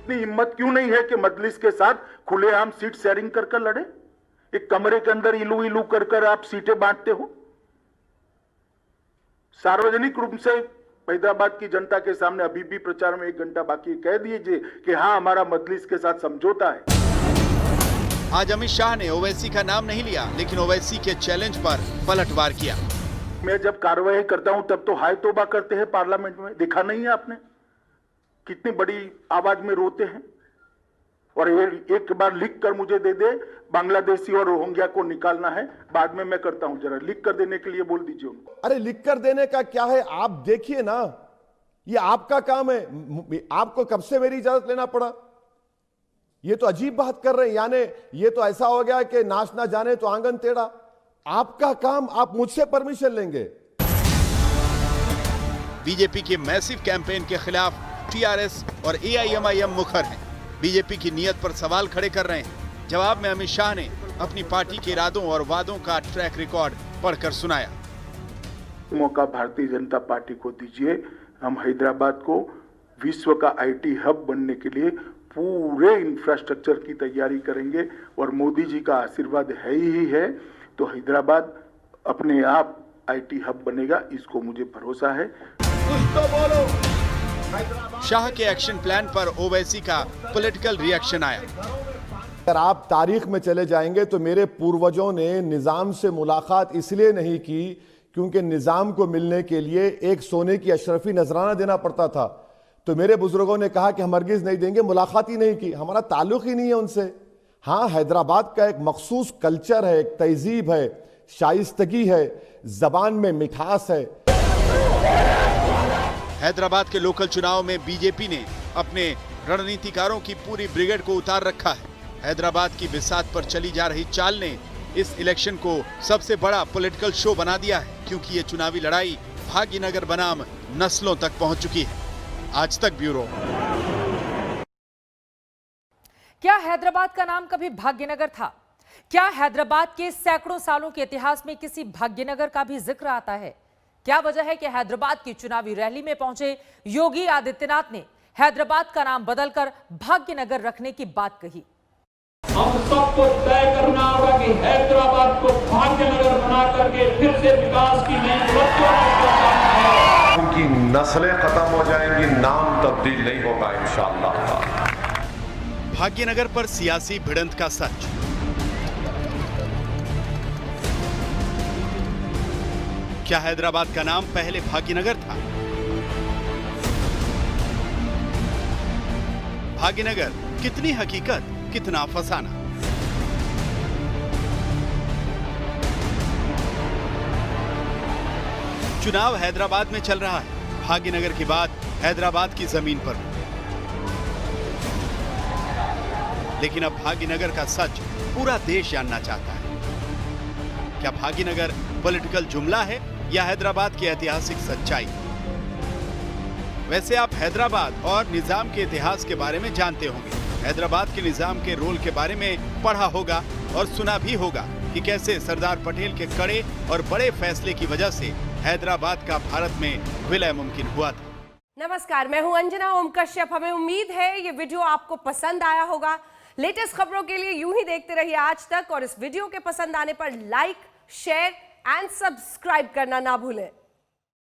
इतनी हिम्मत क्यों नहीं है कि मजलिस के साथ खुलेआम सीट शेयरिंग कर कर लड़े? एक कमरे के अंदर इलू इलू कर कर आप सीटें बांटते हो। सार्वजनिक रूप से हैदराबाद की जनता के सामने अभी भी प्रचार में 1 घंटा बाकी कह दीजिए कि हाँ, हमारा मजलिस के साथ समझौता है। आज अमित शाह ने ओवैसी का नाम नहीं लिया, लेकिन ओवैसी के चैलेंज पर पलटवार किया। मैं जब कार्रवाई करता हूं तब तो हाय तौबा करते हैं पार्लियामेंट में, देखा नहीं है आपने? कितनी बड़ी आवाज में रोते हैं। और एक बार लिख कर मुझे दे दे, बांग्लादेशी और रोहिंग्या को निकालना है, बाद में मैं करता हूं। जरा लिख कर देने के लिए बोल दीजिए उनको। अरे लिख कर देने का क्या है, आप देखिए ना, ये आपका काम है। आपको कब से मेरी इजाजत लेना पड़ा? ये तो अजीब बात कर रहे हैं, यानी ये तो ऐसा हो गया कि नाच ना जाने तो आंगन टेढ़ा। आपका काम, आप मुझसे परमिशन लेंगे? बीजेपी के मैसिव कैंपेन के खिलाफ टीआरएस और एआईएमआईएम मुखर हैं। बीजेपी की नीयत पर सवाल खड़े कर रहे हैं। जवाब में अमित शाह ने अपनी पार्टी के इरादों और वादों का ट्रैक रिकॉर्ड पढ़कर सुनाया। मौका भारतीय जनता पार्टी को दीजिए। हम हैदराबाद को विश्व का आईटी हब बनने के लिए पूरे इंफ्रास्ट्रक्चर की तैयारी करेंगे और मोदी जी का आशीर्वाद है ही है, तो हैदराबाद अपने आप आईटी हब बनेगा, इसको मुझे भरोसा है। कुछ तो बोलो। शाह के एक्शन प्लान पर ओवैसी का पॉलिटिकल रिएक्शन आया। अगर आप तारीख में चले जाएंगे तो मेरे पूर्वजों ने निजाम से मुलाकात इसलिए नहीं की क्योंकि निजाम को मिलने के लिए एक सोने की अशरफी नजराना देना पड़ता था। तो मेरे बुजुर्गों ने कहा कि हम हरगिज नहीं देंगे, मुलाकात ही नहीं की, हमारा ताल्लुक ही नहीं है उनसे। हाँ, हैदराबाद का एक मखसूस कल्चर है, एक तहजीब है, शाइस्तगी है, जबान में मिठास है। हैदराबाद के लोकल चुनाव में बीजेपी ने अपने रणनीतिकारों की पूरी ब्रिगेड को उतार रखा है। हैदराबाद की बिसात पर चली जा रही चाल ने इस इलेक्शन को सबसे बड़ा पॉलिटिकल शो बना दिया है, क्योंकि ये चुनावी लड़ाई भाग्यनगर बनाम नस्लों तक पहुंच चुकी है। आज तक ब्यूरो। क्या हैदराबाद का नाम कभी भाग्यनगर था? क्या हैदराबाद के सैकड़ों सालों के इतिहास में किसी भाग्यनगर का भी जिक्र आता है? क्या वजह है कि हैदराबाद की चुनावी रैली में पहुंचे योगी आदित्यनाथ ने हैदराबाद का नाम बदलकर भाग्यनगर रखने की बात कही? हम सबको तय करना होगा कि हैदराबाद को भाग्यनगर बना करके फिर से विकास की नई उपलब्धियों में पहुंचाना है। उनकी नस्लें खत्म हो जाएंगी, नाम तब्दील नहीं होगा इंशाअल्लाह। भाग्यनगर पर सियासी भिड़ंत का सच। क्या हैदराबाद का नाम पहले भाग्यनगर था? भाग्यनगर कितनी हकीकत, कितना अफसाना। चुनाव हैदराबाद में चल रहा है। भाग्यनगर की बात हैदराबाद की जमीन पर। लेकिन अब भाग्यनगर का सच पूरा देश जानना चाहता है। क्या भाग्यनगर पॉलिटिकल जुमला है या हैदराबाद की ऐतिहासिक सच्चाई? वैसे आप हैदराबाद और निजाम के इतिहास के बारे में जानते होंगे। हैदराबाद के निजाम के रोल के बारे में पढ़ा होगा और सुना भी होगा कि कैसे सरदार पटेल के कड़े और बड़े फैसले की वजह से हैदराबाद का भारत में विलय मुमकिन हुआ था। नमस्कार, मैं हूं अंजना ओम कश्यप। हमें उम्मीद है ये वीडियो आपको पसंद आया होगा। लेटेस्ट खबरों के लिए यूं ही देखते रहिए आज तक, और इस वीडियो के पसंद आने पर लाइक, शेयर एंड सब्सक्राइब करना ना भूलें।